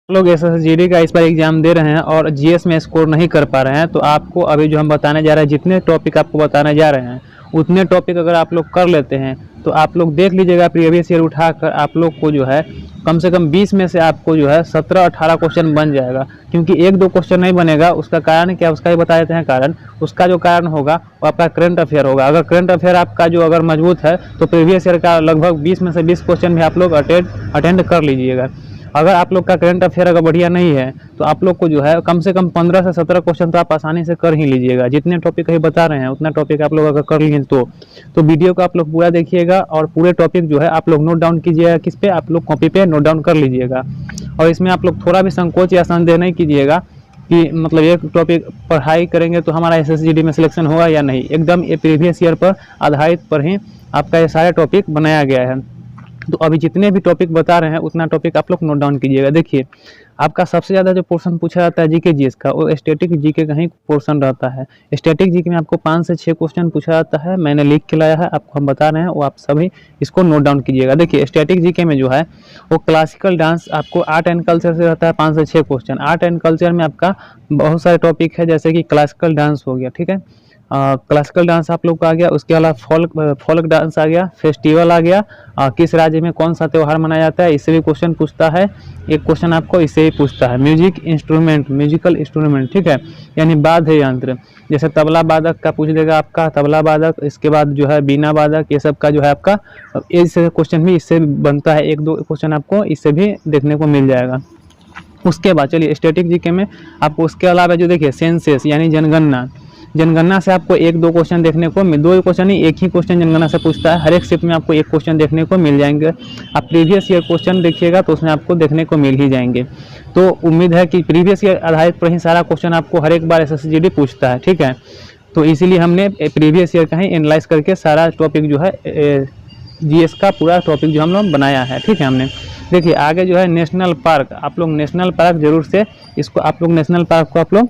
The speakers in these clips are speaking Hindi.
लोग एसएसजीडी का इस बार एग्जाम दे रहे हैं और जीएस में स्कोर नहीं कर पा रहे हैं, तो आपको अभी जो हम बताने जा रहे हैं, जितने टॉपिक आपको बताने जा रहे हैं उतने टॉपिक अगर आप लोग कर लेते हैं तो आप लोग देख लीजिएगा प्रीवियस ईयर उठाकर आप लोग को जो है कम से कम 20 में से आपको जो है 17-18 क्वेश्चन बन जाएगा। क्योंकि एक दो क्वेश्चन नहीं बनेगा, उसका कारण क्या, उसका ही बता देते हैं कारण। उसका जो कारण होगा वो आपका करंट अफेयर होगा। अगर करंट अफेयर आपका जो अगर मजबूत है तो प्रीवियस ईयर का लगभग 20 में से 20 क्वेश्चन भी आप लोग अटेंड कर लीजिएगा। अगर आप लोग का करंट अफेयर अगर बढ़िया नहीं है तो आप लोग को जो है कम से कम 15 से 17 क्वेश्चन तो आप आसानी से कर ही लीजिएगा। जितने टॉपिक अभी बता रहे हैं उतना टॉपिक आप लोग अगर कर लिए तो वीडियो को आप लोग पूरा देखिएगा और पूरे टॉपिक जो है आप लोग नोट डाउन कीजिएगा। किस पे, आप लोग कॉपी पे नोट डाउन कर लीजिएगा। और इसमें आप लोग थोड़ा भी संकोच या संदेह नहीं कीजिएगा कि मतलब एक टॉपिक पढ़ाई करेंगे तो हमारा एसएसजीडी में सिलेक्शन होगा या नहीं। एकदम ये प्रीवियस ईयर पर आधारित पर ही आपका ये सारे टॉपिक बनाया गया है। तो अभी जितने भी टॉपिक बता रहे हैं उतना टॉपिक आप लोग नोट डाउन कीजिएगा। देखिए, आपका सबसे ज़्यादा जो पोर्शन पूछा जाता है जीके जीएस का, वो स्टैटिक जीके का ही पोर्शन रहता है। स्टैटिक जीके में आपको 5 से 6 क्वेश्चन पूछा जाता है। मैंने लिख के लाया है, आपको हम बता रहे हैं, वो आप सभी इसको नोट डाउन कीजिएगा। देखिए, स्टैटिक जीके में जो है वो क्लासिकल डांस आपको आर्ट एंड कल्चर से रहता है 5 से 6 क्वेश्चन। आर्ट एंड कल्चर में आपका बहुत सारे टॉपिक है, जैसे कि क्लासिकल डांस हो गया, ठीक है, क्लासिकल डांस आप लोग का आ गया। उसके अलावा फोल्क डांस आ गया, फेस्टिवल आ गया, किस राज्य में कौन सा त्यौहार मनाया जाता है, इससे भी क्वेश्चन पूछता है। एक क्वेश्चन आपको इससे ही पूछता है। म्यूजिक इंस्ट्रूमेंट, म्यूजिकल इंस्ट्रूमेंट, ठीक है, यानी वाद्य यंत्र, जैसे तबला वादक का पूछ देगा आपका, तबला वादक। इसके बाद जो है बीना वादक, ये सब का जो है आपका इससे क्वेश्चन भी इससे बनता है। एक दो क्वेश्चन आपको इससे भी देखने को मिल जाएगा। उसके बाद चलिए स्टैटिक जीके में आपको उसके अलावा जो देखिए सेंसस यानी जनगणना, जनगणना से आपको एक दो क्वेश्चन देखने को दो क्वेश्चन नहीं, एक ही क्वेश्चन जनगणना से पूछता है। हर एक शिफ्ट में आपको एक क्वेश्चन देखने को मिल जाएंगे। आप प्रीवियस ईयर क्वेश्चन देखिएगा तो उसमें आपको देखने को मिल ही जाएंगे। तो उम्मीद है कि प्रीवियस ईयर आधारित पर ही सारा क्वेश्चन आपको हर एक बार एसएसजीडी पूछता है, ठीक है। तो इसीलिए हमने प्रीवियस ईयर का ही एनालाइज करके सारा टॉपिक जो है जीएस का पूरा टॉपिक जो हम लोग बनाया है, ठीक है हमने। देखिए आगे जो है नेशनल पार्क, आप लोग नेशनल पार्क जरूर से इसको आप लोग नेशनल पार्क को आप लोग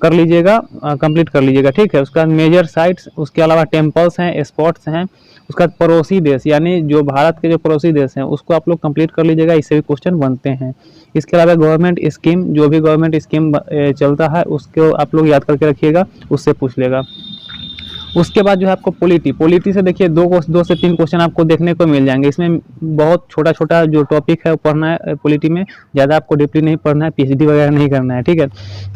कर लीजिएगा, कंप्लीट कर लीजिएगा, ठीक है। उसका मेजर साइट्स, उसके अलावा टेम्पल्स हैं, स्पॉट्स हैं। उसका पड़ोसी देश यानी जो भारत के जो पड़ोसी देश हैं उसको आप लोग कंप्लीट कर लीजिएगा, इससे भी क्वेश्चन बनते हैं। इसके अलावा गवर्नमेंट स्कीम, जो भी गवर्नमेंट स्कीम चलता है उसको आप लोग याद करके रखिएगा, उससे पूछ लेगा। उसके बाद जो है आपको पॉलिटी से देखिए दो से तीन क्वेश्चन आपको देखने को मिल जाएंगे। इसमें बहुत छोटा छोटा जो टॉपिक है वो पढ़ना है पॉलिटी में, ज़्यादा आपको डीपली नहीं पढ़ना है, पीएचडी वगैरह नहीं करना है, ठीक है।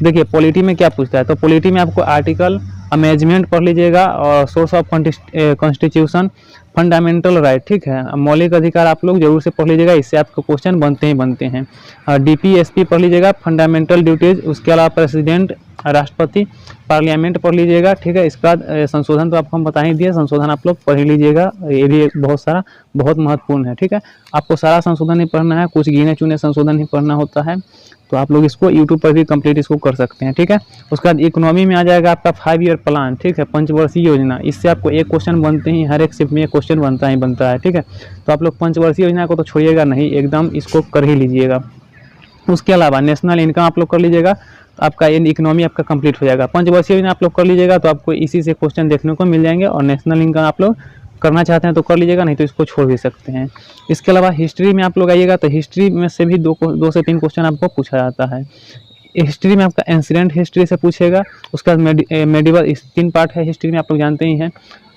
देखिए पॉलिटी में क्या पूछता है, तो पॉलिटी में आपको आर्टिकल अमेजमेंट पढ़ लीजिएगा और source of constitution, fundamental right, ठीक है, मौलिक अधिकार आप लोग जरूर से पढ़ लीजिएगा, इससे आपको क्वेश्चन बनते ही बनते हैं। डीपीएसपी पढ़ लीजिएगा, फंडामेंटल ड्यूटीज। उसके अलावा प्रेसिडेंट, राष्ट्रपति, पार्लियामेंट पढ़ लीजिएगा, ठीक है। इसका संशोधन तो आपको हम बता ही दिए, संशोधन आप लोग पढ़ लीजिएगा, ये भी बहुत महत्वपूर्ण है, ठीक है। आपको सारा संशोधन ही पढ़ना है, कुछ गिने चुने संशोधन ही पढ़ना होता है। तो आप लोग इसको यूट्यूब पर भी कंप्लीट इसको कर सकते हैं, ठीक है। उसके बाद इकोनॉमी में आ जाएगा आपका 5 ईयर प्लान, ठीक है, पंचवर्षीय योजना। इससे आपको एक क्वेश्चन बनते ही, हर एक शिफ्ट में एक क्वेश्चन बनता है, ठीक है। तो आप लोग पंचवर्षीय योजना को तो छोड़िएगा नहीं, एकदम इसको कर ही लीजिएगा। उसके अलावा नेशनल इनकम आप लोग कर लीजिएगा, तो आपका इकोनॉमी आपका कंप्लीट हो जाएगा। पंचवर्षीय योजना आप लोग कर लीजिएगा तो आपको इसी से क्वेश्चन देखने को मिल जाएंगे। और नेशनल इनकम आप लोग करना चाहते हैं तो कर लीजिएगा, नहीं तो इसको छोड़ भी सकते हैं। इसके अलावा हिस्ट्री में आप लोग आइएगा तो हिस्ट्री में से भी दो से तीन क्वेश्चन आपको पूछा जाता है। हिस्ट्री में आपका एंशिएंट हिस्ट्री से पूछेगा। उसका मेडिवल, 3 पार्ट है हिस्ट्री में, आप लोग जानते ही हैं।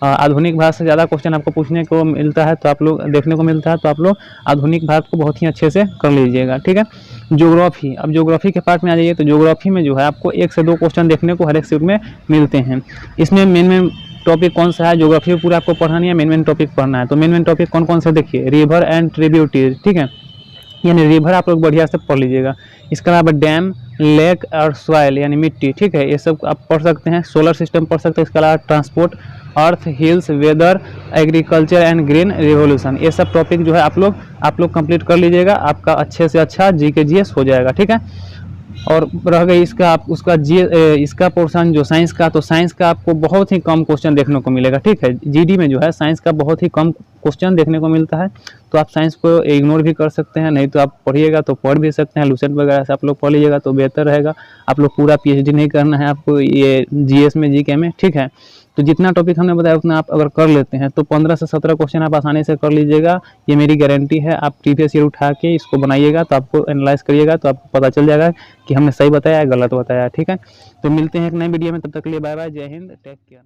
आधुनिक भारत से ज़्यादा क्वेश्चन आपको पूछने को मिलता है, तो आप लोग देखने को मिलता है, तो आप लोग आधुनिक भारत को बहुत ही अच्छे से कर लीजिएगा, ठीक है। ज्योग्राफी, अब ज्योग्राफी के पार्ट में आ जाइए तो ज्योग्राफी में जो है आपको 1 से 2 क्वेश्चन देखने को हर एक शिफ्ट में मिलते हैं। इसमें मेन टॉपिक कौन सा है, ज्योग्राफी में पूरा आपको पढ़ना नहीं है, मेन टॉपिक पढ़ना है। तो मेन टॉपिक कौन कौन सा देखिए, रिवर एंड ट्रिब्यूटरीज, ठीक है, यानी रिवर आप लोग बढ़िया से पढ़ लीजिएगा। इसके अलावा डैम, लेक और सॉइल यानी मिट्टी, ठीक है, ये सब आप पढ़ सकते हैं। सोलर सिस्टम पढ़ सकते हैं। इसके अलावा transport, earth, hills, weather, agriculture and green revolution, ये सब टॉपिक जो है आप लोग कंप्लीट कर लीजिएगा। आपका अच्छे से अच्छा जीके जीएस हो जाएगा, ठीक है। और रह गई इसका पोर्शन जो साइंस का, तो साइंस का आपको बहुत ही कम क्वेश्चन देखने को मिलेगा, ठीक है। जीडी में जो है साइंस का बहुत ही कम क्वेश्चन देखने को मिलता है, तो आप साइंस को इग्नोर भी कर सकते हैं, नहीं तो आप पढ़िएगा तो पढ़ भी सकते हैं। लूसेंट वगैरह से आप लोग पढ़ लीजिएगा तो बेहतर रहेगा। आप लोग पूरा पीएचडी नहीं करना है आपको ये जीएस में, जीके में, ठीक है। तो जितना टॉपिक हमने बताया उतना आप अगर कर लेते हैं तो 15 से 17 क्वेश्चन आप आसानी से कर लीजिएगा। ये मेरी गारंटी है। आप प्रीवियस ईयर उठा के इसको बनाइएगा तो आपको एनालाइज करिएगा तो आपको पता चल जाएगा कि हमने सही बताया या गलत बताया। ठीक है, तो मिलते हैं एक नए वीडियो में, तब तक के लिए बाय बाय, जय हिंद, टेक केयर।